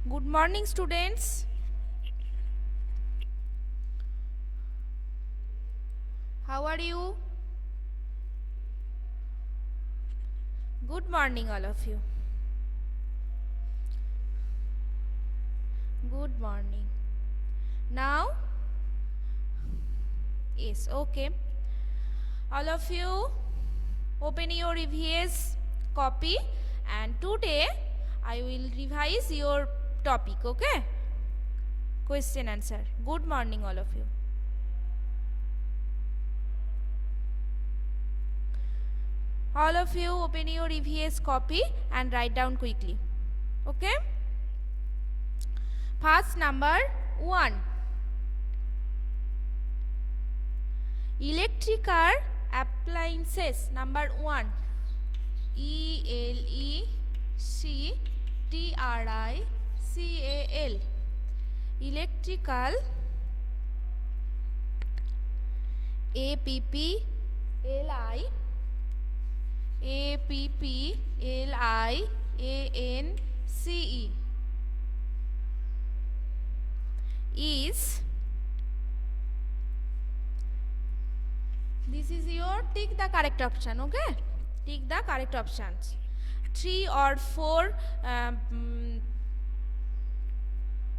Good morning, students. How are you? Good morning, all of you. Good morning. Now, yes, okay. All of you, open your EVS copy, and today I will revise your topic, okay? Question answer. Good morning, all of you. All of you, open your EVS copy and write down quickly, okay? First, number 1. Electrical appliances. Number 1. Electrical. Electrical. Appliance is, this is your tick the correct option, okay? Tick the correct options. 3 or 4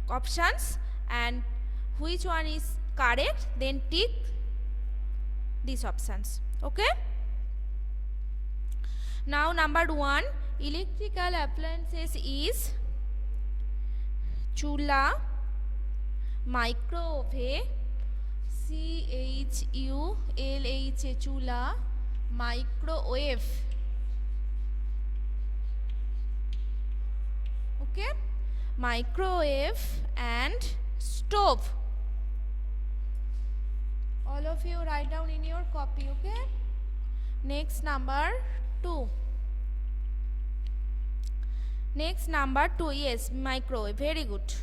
options, and which one is correct, then tick these options, okay? Now number 1, electrical appliances is chula, microwave, CHULH, chula, microwave, okay? Microwave and stove. All of you write down in your copy, okay? Next, number 2. Next, number 2, yes, microwave, very good.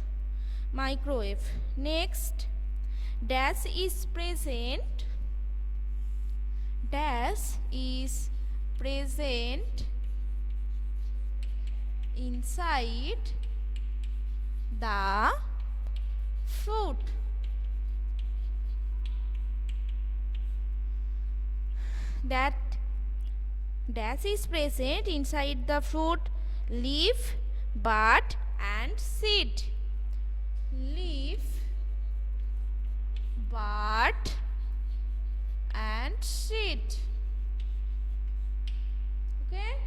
Microwave. Next, dash is present. Dash is present inside the fruit. That dash is present inside the fruit, leaf, bud and seed. Leaf, bud and seed. Okay?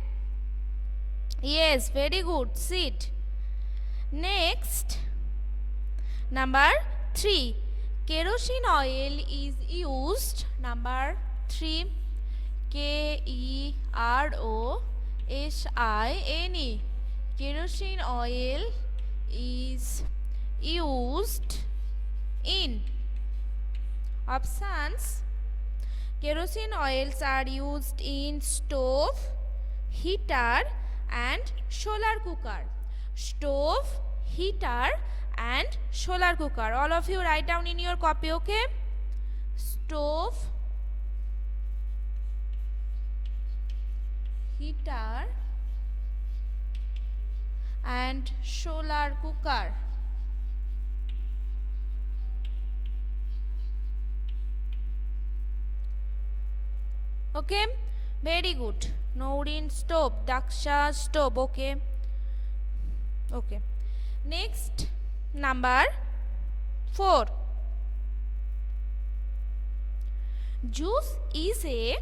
Yes, very good. Seed. Next, number 3. Kerosene oil is used. Number 3. KEROSINE. Kerosene oil is used in. Options. Kerosene oils are used in stove, heater and solar cooker. Stove, heater and solar cooker. All of you write down in your copy, okay? Stove, heater and solar cooker. Okay, very good. Noureen stove, Daksha stove, okay? Okay. Next, number 4. Juice is a,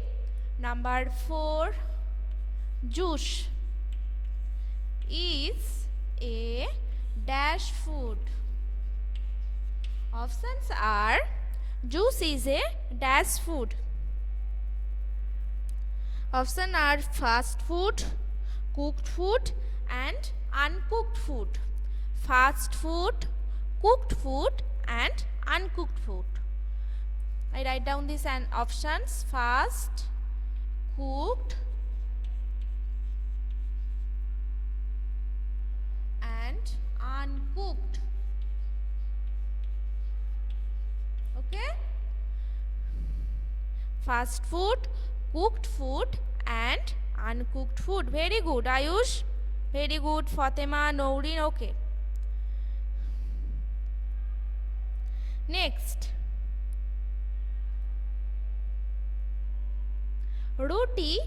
number 4, juice is a dash food. Options are, juice is a dash food. Options are fast food, cooked food and uncooked food. Fast food, cooked food and uncooked food. I write down these options: fast, cooked and uncooked. Okay? Fast food, cooked food and uncooked food. Very good, Ayush. Very good, Fatima, Noureen. Okay. Next, roti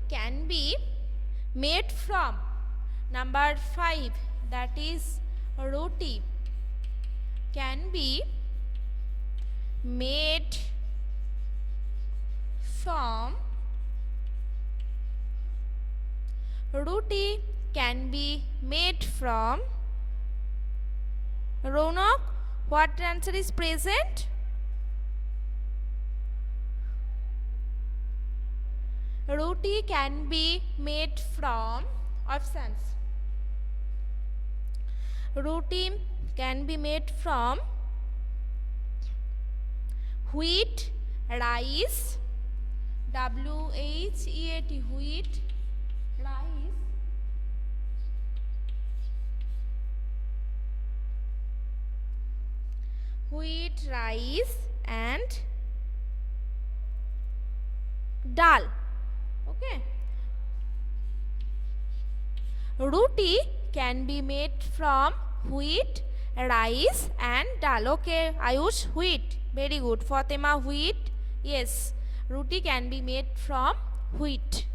can be made from. Number 5, that is roti can be made from. Roti can be made from. Ronak, what answer is present? Roti can be made from options. Roti can be made from wheat, rice, WHEAT, wheat, rice, and dal. Okay. Roti can be made from wheat, rice and dal. Okay, Ayush, wheat. Very good. Fatima, wheat. Yes, roti can be made from wheat.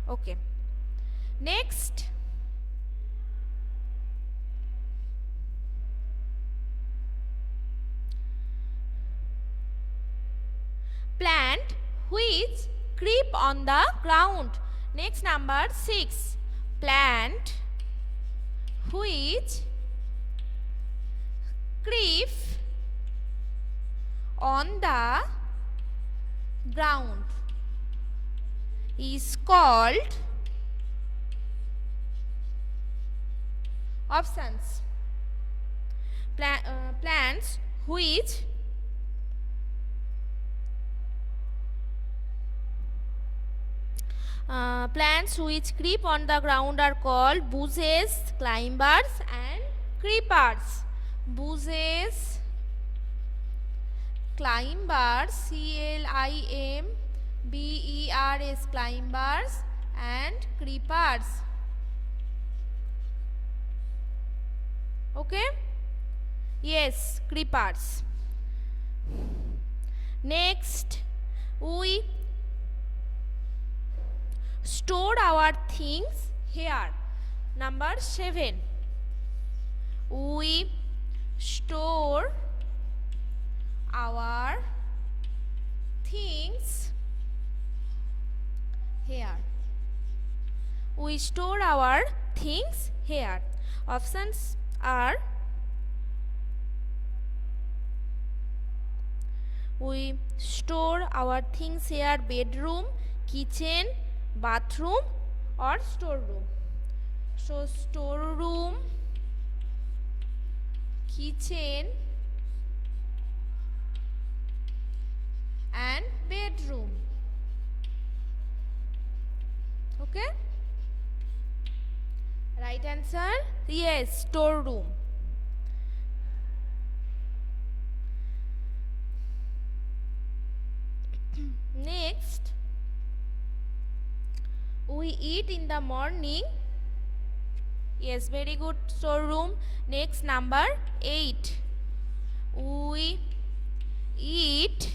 Okay. Next, plant which creep on the ground. Next, number 6, plant which creep on the ground is called options. Plants which creep on the ground are called bushes, climbers and creepers. Bushes, climbers, CLIMBERS, climbers and creepers. Okay? Yes, creepers. Next, we store our things here. Number 7, we store our things here. We store our things here. Options are: we store our things here, bedroom, kitchen, bathroom or storeroom. So storeroom, kitchen and bedroom. Okay? Right answer? Yes, storeroom. Next, we eat in the morning. Yes, very good, storeroom. Next, number 8, we eat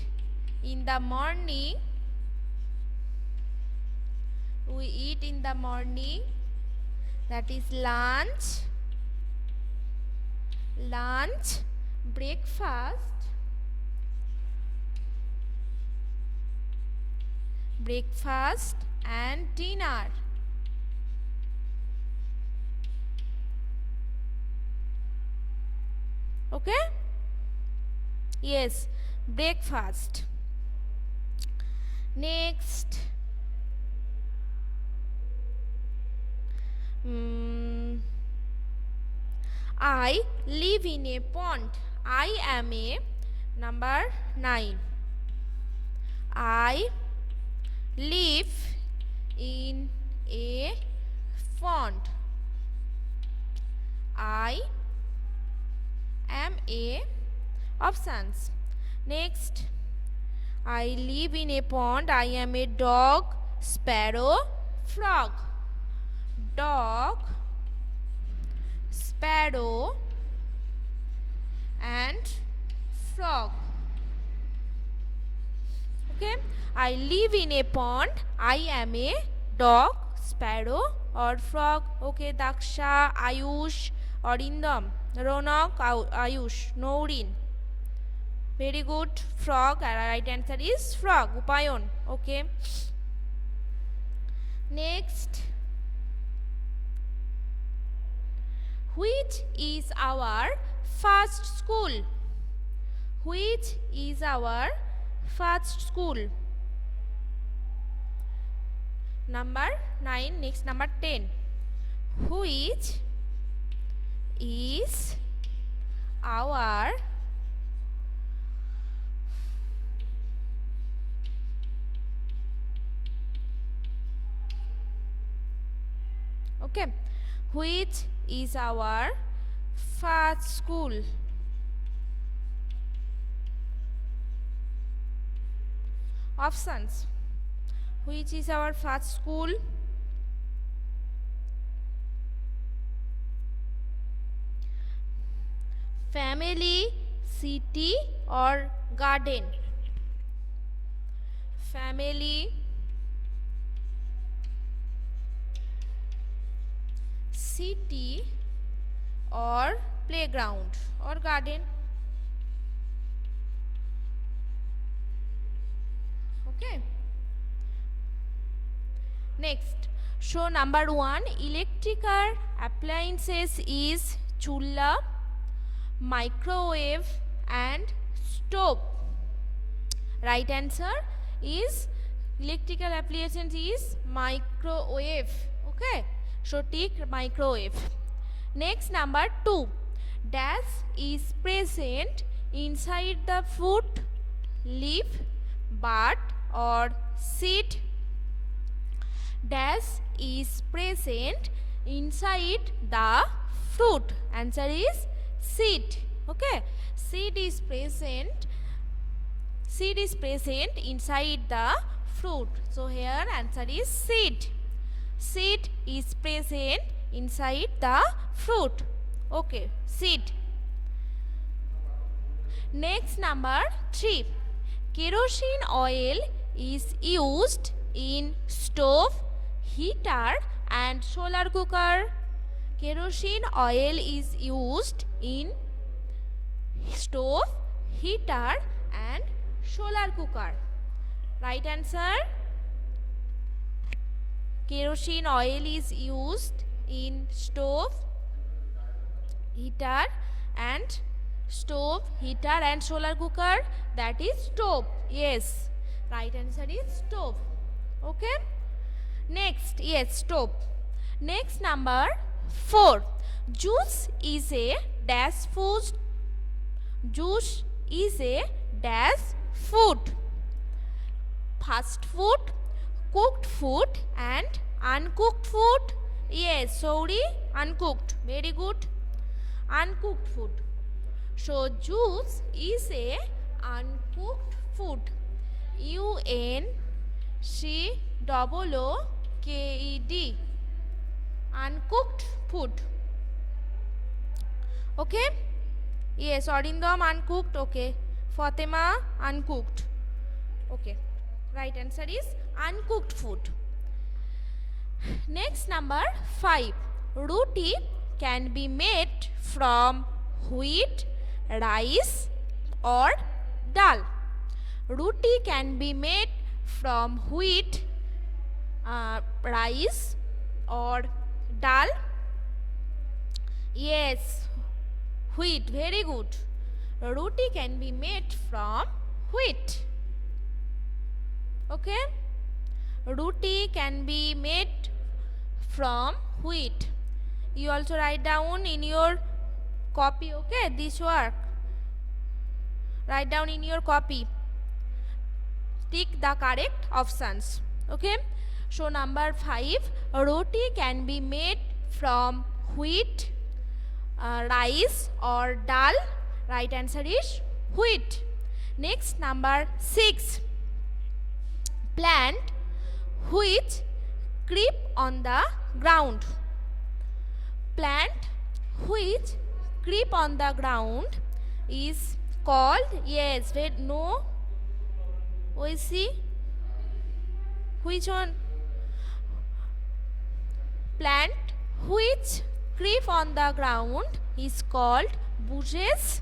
in the morning. We eat in the morning, that is lunch, breakfast, and dinner. Okay? Yes, breakfast. Next, I live in a pond. I am a, number 9. I live in a pond. I am a, options. Next, I live in a pond. I am a dog, sparrow, frog. Dog, sparrow and frog. Okay, I live in a pond. I am a dog, sparrow or frog. Okay, Daksha, Ayush, Arindam, Ronak, Ayush, Nourin. Very good. Frog. Right answer is frog. Upayon. Okay. Next. Which is our first school? Which is our first school? Number 9. Next, number 10. Which is our which is our first school? Options. Which is our first school? Family, city or garden? Family, city or playground or garden? Okay. Next, show number 1. Electrical appliances is chulla, microwave and stove. Right answer is electrical appliances is microwave. Okay, so tick microwave. Next, number 2. Dash is present inside the fruit, leaf, bud or seed. Dash is present inside the fruit. Answer is seed. Okay, seed is present inside the fruit. So here answer is seed. Seed is present inside the fruit. Okay, seed. Next, number 3. Kerosene oil is used in stove, heater and solar cooker. Kerosene oil is used in stove, heater and solar cooker. Right answer. Kerosene oil is used in stove, heater and solar cooker. That is stove. Yes, right answer is stove. Okay. Next, yes, stove. Next, number 4. Juice is a dash food. Juice is a dash food. Fast food, cooked food and uncooked food. Yes, sorry, uncooked. Very good. Uncooked food. So juice is a uncooked food. UNCOOKED. Uncooked food. Okay. Yes, Arindam uncooked. Okay. Fatima uncooked. Okay. Right answer is uncooked food. Next, number 5. Roti can be made from wheat, rice or dal. Roti can be made from wheat, rice or dal. Yes, wheat. Very good. Roti can be made from wheat. Okay. Roti can be made from wheat. You also write down in your copy. Okay, this work. Write down in your copy. Tick the correct options. Okay. So number 5. Roti can be made from wheat, rice or dal. Right answer is wheat. Next, number 6. Plant which creep on the ground. Plant which creep on the ground is called, yes, wait, no, we see which one, plant which creep on the ground is called bushes,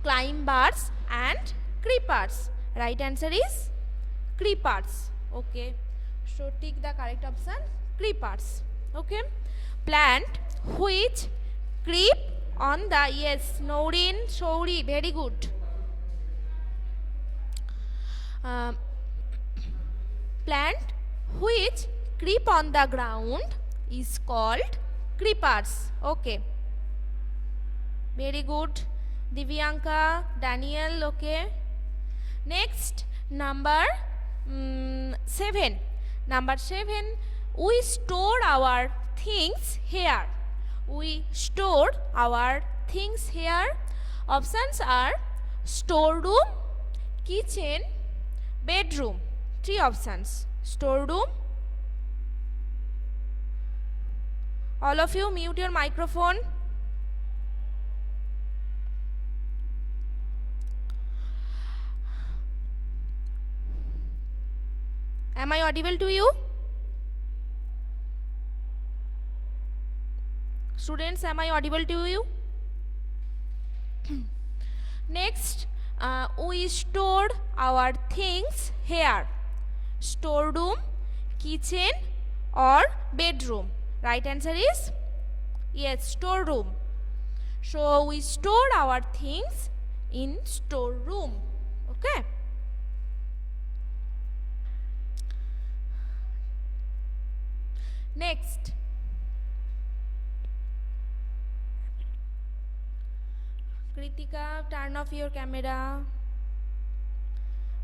climbers and creepers. Right answer is creepers. Okay, so take the correct option, creepers. Okay, plant which creep on the, yes, Noreen, Shauri, very good. Plant which creep on the ground is called creepers. Okay, very good. Divyanka, Daniel. Okay, next number 7. Number 7, we store our things here. We store our things here. Options are storeroom, kitchen, bedroom. 3 options. Storeroom. All of you mute your microphone. Am I audible to you? Students, am I audible to you? Next, we stored our things here. Storeroom, kitchen or bedroom. Right answer is, yes, storeroom. So we stored our things in storeroom. Okay. Next, Kritika, turn off your camera.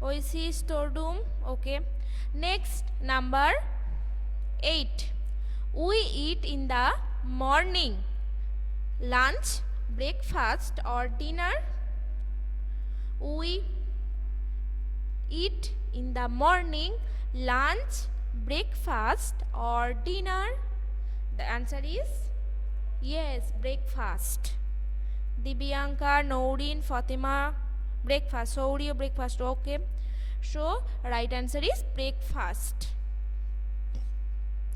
We see storeroom. Okay. Next, number 8. We eat in the morning, lunch, breakfast or dinner. We eat in the morning, lunch, breakfast or dinner. The answer is, yes, breakfast. Divyanka, Noreen, Fatima, breakfast. Sorry, breakfast. Okay, so right answer is breakfast.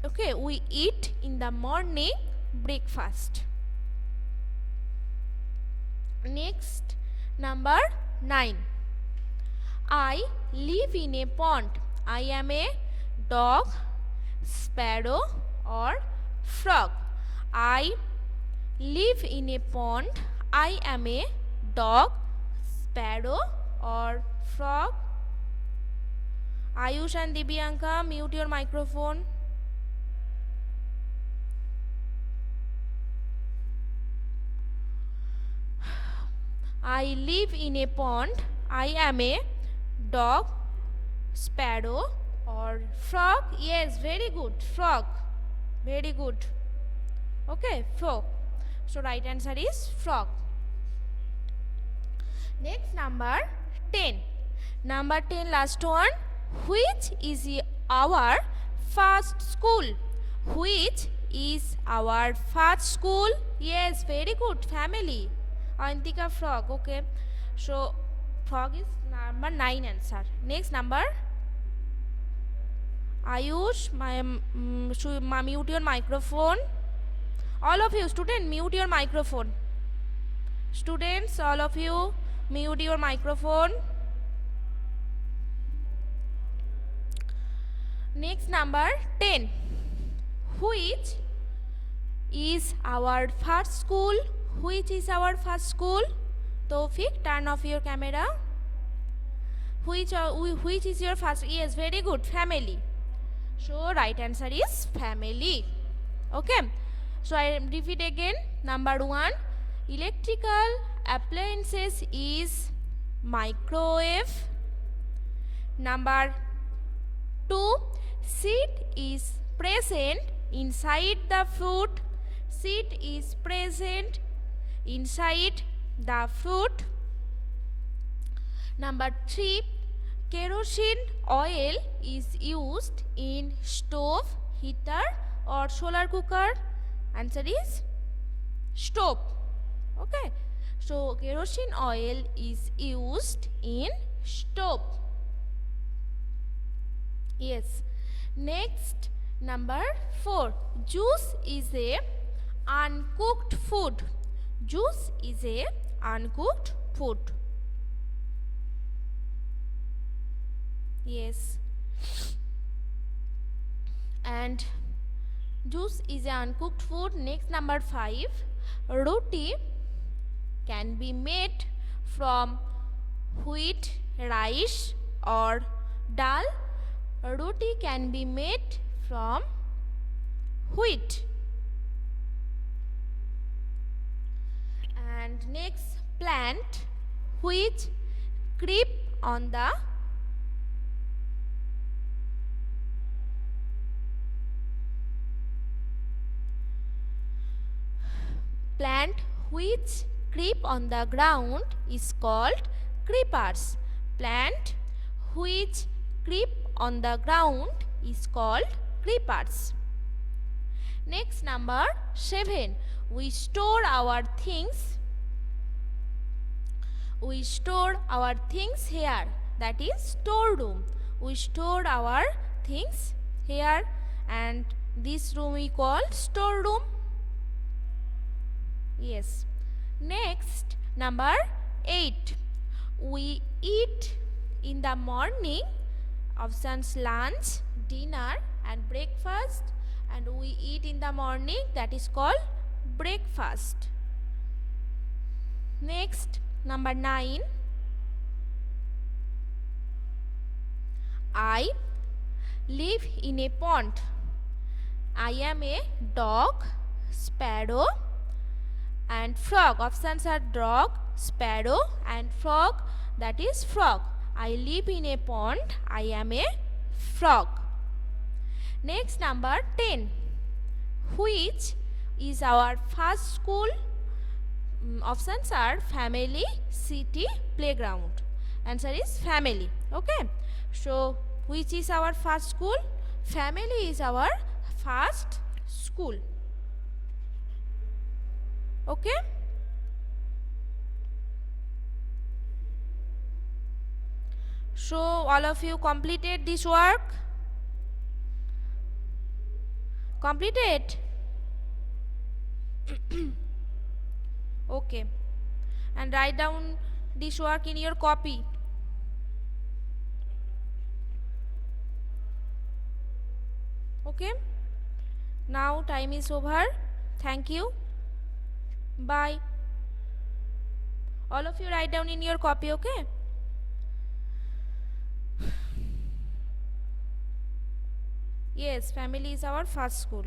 Okay, we eat in the morning, breakfast. Next, number 9. I live in a pond. I am a dog, sparrow or frog. I live in a pond. I am a dog, sparrow or frog. Ayush and Divyanka, mute your microphone. I live in a pond. I am a dog, sparrow or frog. Yes, very good. Frog. Very good. Okay, frog. So right answer is frog. Next, number 10. Number 10, last one. Which is our first school? Which is our first school? Yes, very good. Family. Antika, frog. Okay. So frog is number 9 answer. Next, number Ayush, mute your microphone. All of you, students, mute your microphone. Students, all of you, mute your microphone. Next, number 10. Which is our first school? Which is our first school? Tawfiq, turn off your camera. Which is your first? Yes, very good. Family. So right answer is family. Okay. So I repeat again. Number 1, electrical appliances is microwave. Number 2, seed is present inside the fruit. Seed is present inside the fruit. Number 3, kerosene oil is used in stove, heater or solar cooker. Answer is stove. Okay. So kerosene oil is used in stove. Yes. Next, number 4. Juice is a uncooked food. Juice is a uncooked food. Yes. And juice is an uncooked food. Next, number 5. Roti can be made from wheat, rice or dal. Roti can be made from wheat. And next, plant which creep on the plant which creep on the ground is called creepers. Plant which creep on the ground is called creepers. Next, number 7. We store our things. We store our things here. That is storeroom. We store our things here, and this room we call storeroom. Yes. Next, number 8. We eat in the morning. Options: lunch, dinner and breakfast. And we eat in the morning, that is called breakfast. Next, number 9. I live in a pond. I am a dog, sparrow and frog. Options are dog, sparrow and frog, that is frog. I live in a pond. I am a frog. Next, number 10. Which is our first school? Options are family, city, playground. Answer is family. Okay. So, which is our first school? Family is our first school. Okay. So, all of you completed this work? Completed? Okay. And write down this work in your copy. Okay. Now time is over. Thank you. Bye. All of you write down in your copy, okay? Yes, family is our first school.